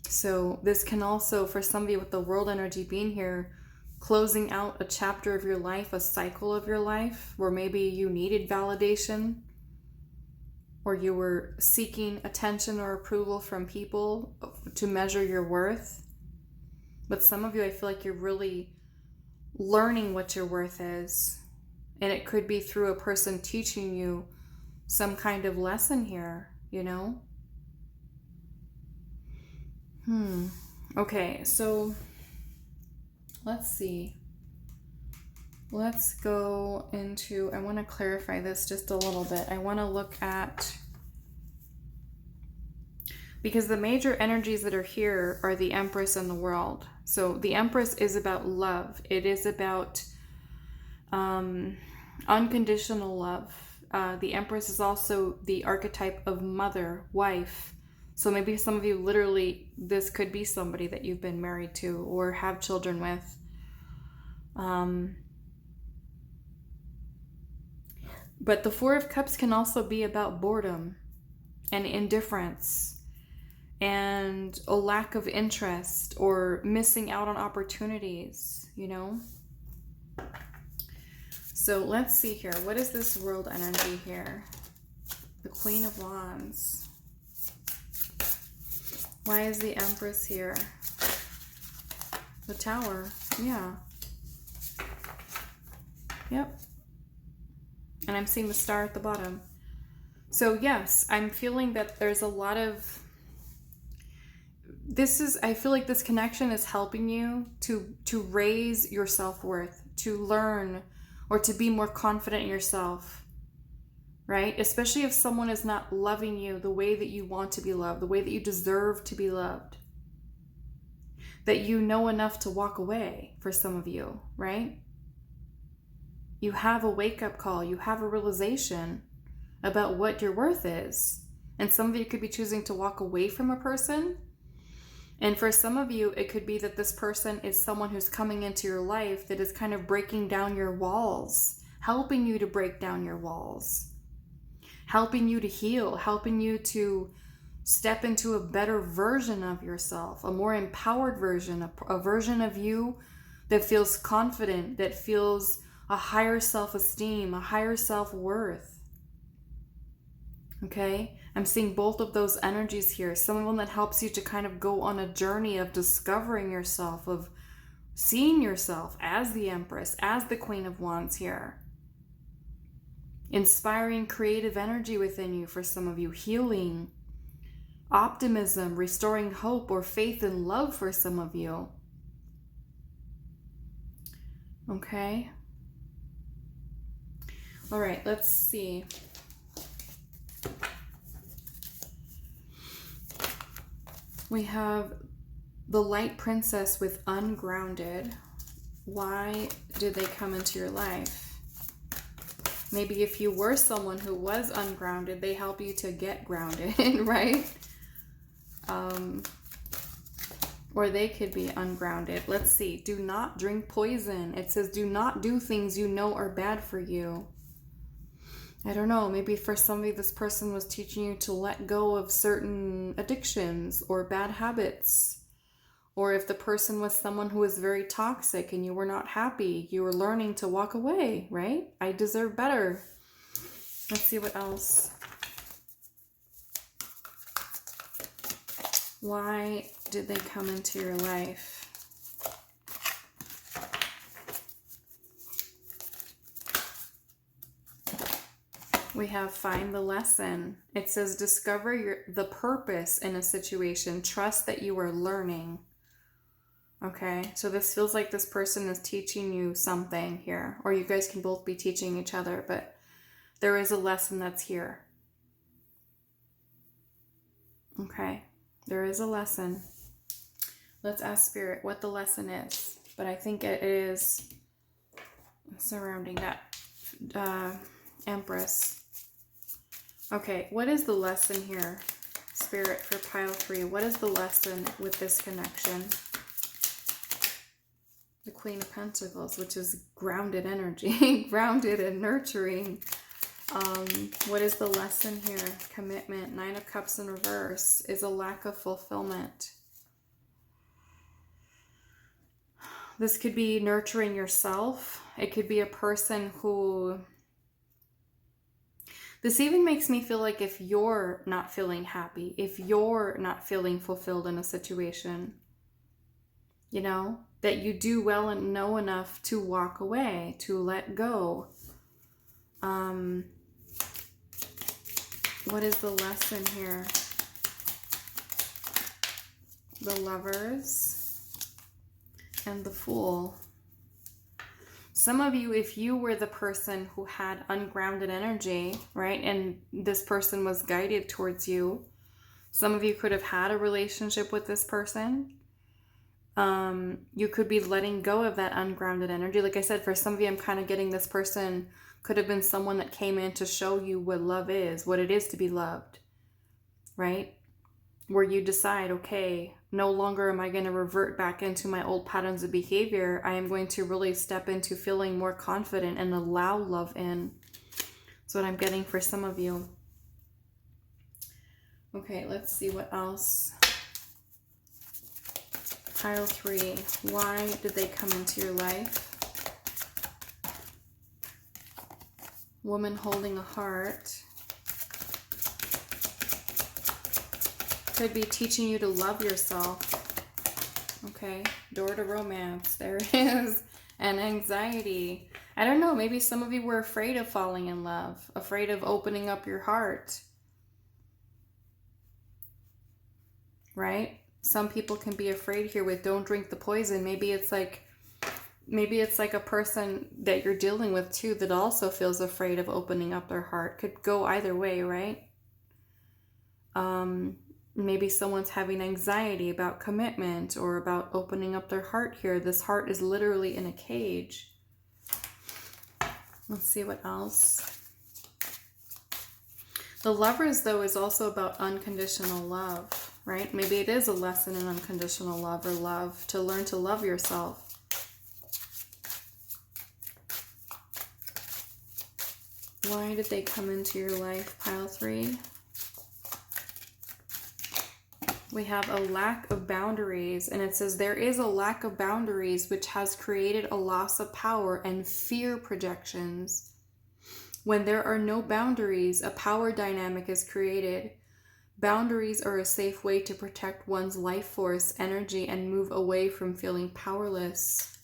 So this can also, for some of you with the World energy being here, closing out a chapter of your life, a cycle of your life, where maybe you needed validation, or you were seeking attention or approval from people to measure your worth. But some of you, I feel like you're really learning what your worth is. And it could be through a person teaching you some kind of lesson here, you know? Okay, so let's see. Let's go into, I want to clarify this just a little bit. I want to look at, because the major energies that are here are the Empress and the World. So the Empress is about love. It is about unconditional love. The Empress is also the archetype of mother, wife. So maybe some of you literally, this could be somebody that you've been married to or have children with. But the Four of Cups can also be about boredom and indifference and a lack of interest or missing out on opportunities, you know? So let's see here. What is this world energy here? The Queen of Wands. Why is the Empress here? The Tower. Yeah. Yep. And I'm seeing the star at the bottom. So yes, I'm feeling that there's a lot of... I feel like this connection is helping you to raise your self-worth, to learn or to be more confident in yourself, right? Especially if someone is not loving you the way that you want to be loved, the way that you deserve to be loved. That you know enough to walk away for some of you, right? You have a wake-up call. You have a realization about what your worth is. And some of you could be choosing to walk away from a person. And for some of you, it could be that this person is someone who's coming into your life that is kind of breaking down your walls, helping you to break down your walls, helping you to heal, helping you to step into a better version of yourself, a more empowered version, a version of you that feels confident, that feels a higher self-esteem, a higher self-worth. Okay? I'm seeing both of those energies here. Some of them that helps you to kind of go on a journey of discovering yourself, of seeing yourself as the Empress, as the Queen of Wands here. Inspiring creative energy within you for some of you. Healing, optimism, restoring hope or faith and love for some of you. Okay? All right, let's see. We have the Light Princess with Ungrounded. Why did they come into your life? Maybe if you were someone who was ungrounded, they help you to get grounded, right? Or they could be ungrounded. Let's see. Do not drink poison. It says do not do things you know are bad for you. I don't know, maybe for somebody this person was teaching you to let go of certain addictions or bad habits. Or if the person was someone who was very toxic and you were not happy, you were learning to walk away, right? I deserve better. Let's see what else. Why did they come into your life? We have find the lesson. It says discover the purpose in a situation. Trust that you are learning. Okay, so this feels like this person is teaching you something here. Or you guys can both be teaching each other, but there is a lesson that's here. Okay, there is a lesson. Let's ask Spirit what the lesson is. But I think it is surrounding that Empress. Okay, what is the lesson here, Spirit, for pile 3? What is the lesson with this connection? The Queen of Pentacles, which is grounded energy, grounded and nurturing. What is the lesson here? Commitment. 9 of Cups in reverse is a lack of fulfillment. This could be nurturing yourself. It could be a person who... This even makes me feel like if you're not feeling happy, if you're not feeling fulfilled in a situation, you know, that you do well and know enough to walk away, to let go. What is the lesson here? The Lovers and the Fool. Some of you, if you were the person who had ungrounded energy, right, and this person was guided towards you, some of you could have had a relationship with this person. You could be letting go of that ungrounded energy. Like I said, for some of you, I'm kind of getting this person could have been someone that came in to show you what love is, what it is to be loved, right? Where you decide, okay, no longer am I going to revert back into my old patterns of behavior. I am going to really step into feeling more confident and allow love in. That's what I'm getting for some of you. Okay, let's see what else. Pile 3. Why did they come into your life? Woman holding a heart. Could be teaching you to love yourself. Okay, door to romance. There it is. And anxiety. I don't know, maybe some of you were afraid of falling in love, afraid of opening up your heart. Right? Some people can be afraid here with don't drink the poison. Maybe it's like a person that you're dealing with too that also feels afraid of opening up their heart. Could go either way, right? Maybe someone's having anxiety about commitment or about opening up their heart here. This heart is literally in a cage. Let's see what else. The Lovers, though, is also about unconditional love, right? Maybe it is a lesson in unconditional love or love, to learn to love yourself. Why did they come into your life, pile 3? We have a lack of boundaries, and it says there is a lack of boundaries which has created a loss of power and fear projections. When there are no boundaries, a power dynamic is created. Boundaries are a safe way to protect one's life force, energy, and move away from feeling powerless.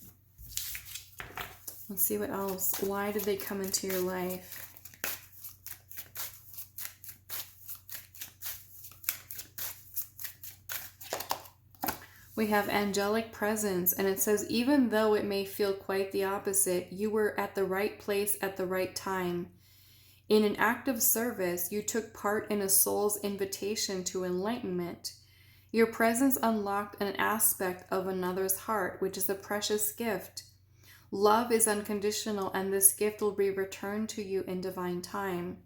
Let's see what else. Why did they come into your life? We have angelic presence, and it says, even though it may feel quite the opposite, you were at the right place at the right time. In an act of service, you took part in a soul's invitation to enlightenment. Your presence unlocked an aspect of another's heart, which is a precious gift. Love is unconditional, and this gift will be returned to you in divine time,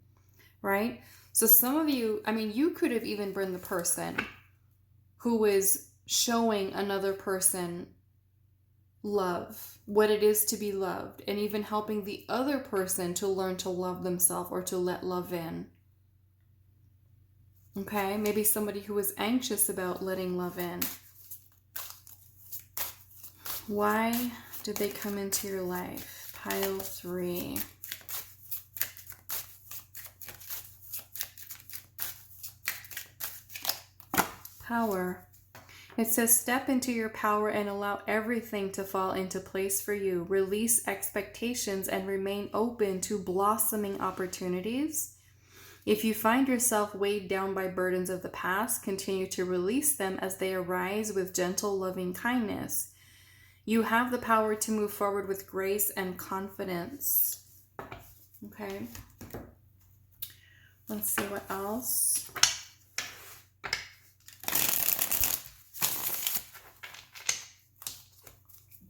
right? So some of you, I mean, you could have even been the person who is showing another person love, what it is to be loved, and even helping the other person to learn to love themselves or to let love in. Okay, maybe somebody who was anxious about letting love in. Why did they come into your life? Pile 3. Power. It says, step into your power and allow everything to fall into place for you. Release expectations and remain open to blossoming opportunities. If you find yourself weighed down by burdens of the past, continue to release them as they arise with gentle, loving kindness. You have the power to move forward with grace and confidence. Okay. Let's see what else.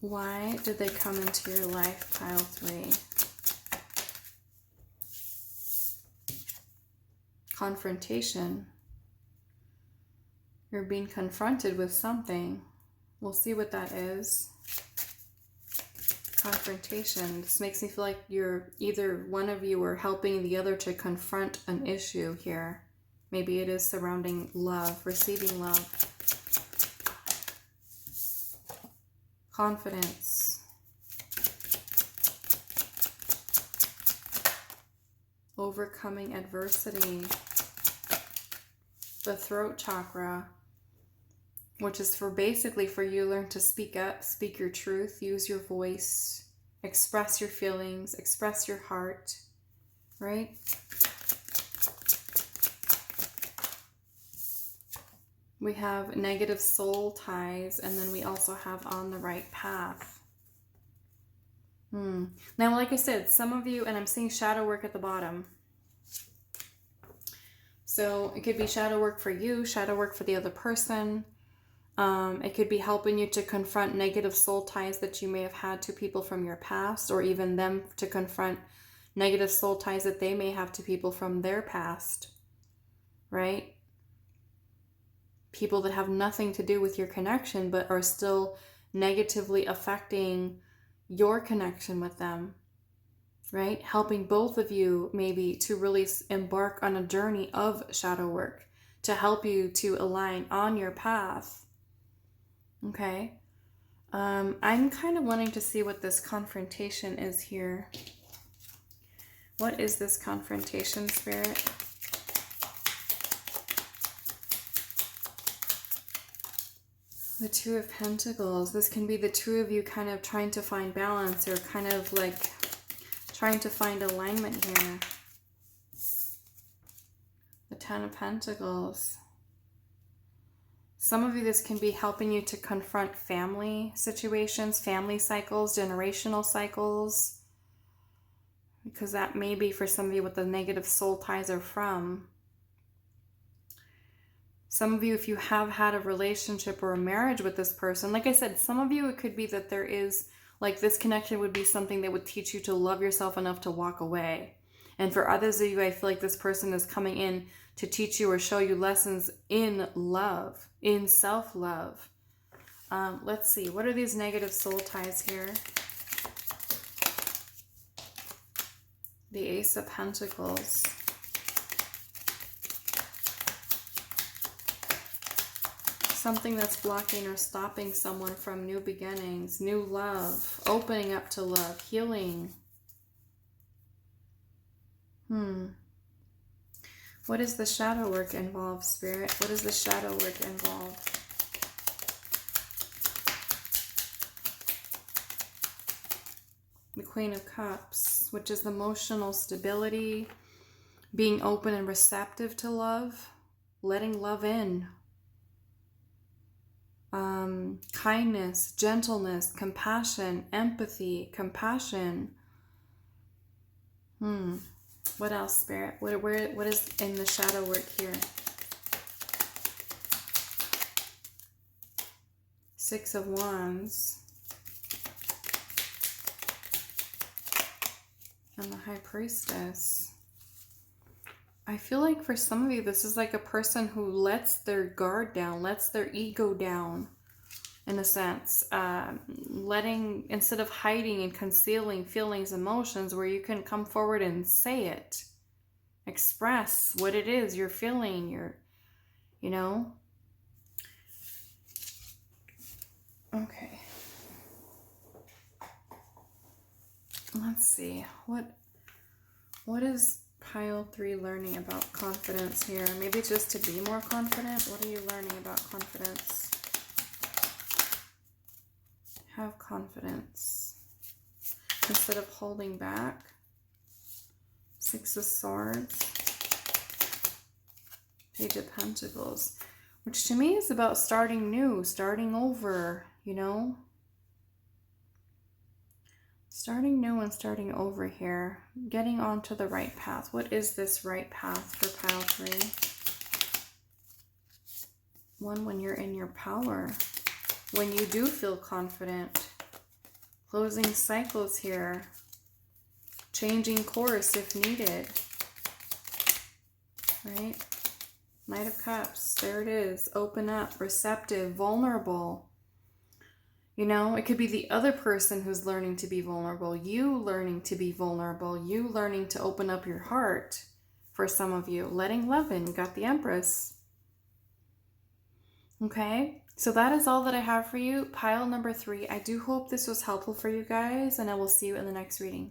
Why did they come into your life, pile 3? Confrontation. You're being confronted with something. We'll see what that is. Confrontation. This makes me feel like you're either one of you are helping the other to confront an issue here. Maybe it is surrounding love, receiving love. confidence, overcoming adversity, the throat chakra, which is basically for you learn to speak up, speak your truth, use your voice, express your feelings, express your heart, right? We have negative soul ties, and then we also have on the right path. Now, like I said, some of you, and I'm seeing shadow work at the bottom. So it could be shadow work for you, shadow work for the other person. It could be helping you to confront negative soul ties that you may have had to people from your past, or even them to confront negative soul ties that they may have to people from their past, right? People that have nothing to do with your connection, but are still negatively affecting your connection with them, right? Helping both of you maybe to really embark on a journey of shadow work to help you to align on your path. Okay. I'm kind of wanting to see what this confrontation is here. What is this confrontation, Spirit? The Two of Pentacles. This can be the two of you kind of trying to find balance, or kind of like trying to find alignment here. The Ten of Pentacles. Some of you, this can be helping you to confront family situations, family cycles, generational cycles. Because that may be for some of you what the negative soul ties are from. Some of you, if you have had a relationship or a marriage with this person, like I said, some of you, it could be that there is, like this connection would be something that would teach you to love yourself enough to walk away. And for others of you, I feel like this person is coming in to teach you or show you lessons in love, in self-love. Let's see, what are these negative soul ties here? The Ace of Pentacles. Something that's blocking or stopping someone from new beginnings, new love, opening up to love, healing. What does the shadow work involve, Spirit? What does the shadow work involve? The Queen of Cups, which is emotional stability, being open and receptive to love, letting love in. Kindness, gentleness, compassion, empathy, compassion. What else, Spirit? What is in the shadow work here? Six of Wands. And the High Priestess. I feel like for some of you, this is like a person who lets their guard down, lets their ego down, in a sense. Letting, instead of hiding and concealing feelings, emotions, where you can come forward and say it. Express what it is you're feeling, you know. Okay. Let's see. What is Pile 3 learning about confidence here? Maybe just to be more confident. What are you learning about confidence? Have confidence instead of holding back. Six of Swords. Page of Pentacles, which to me is about starting new, starting over, you know. Starting new and starting over here. Getting onto the right path. What is this right path for Pile 3? One, when you're in your power. When you do feel confident. Closing cycles here. Changing course if needed. Right? Knight of Cups. There it is. Open up. Receptive. Vulnerable. You know, it could be the other person who's learning to be vulnerable. You learning to be vulnerable. You learning to open up your heart. For some of you. Letting love in. You got the Empress. Okay? So that is all that I have for you. Pile number 3. I do hope this was helpful for you guys, and I will see you in the next reading.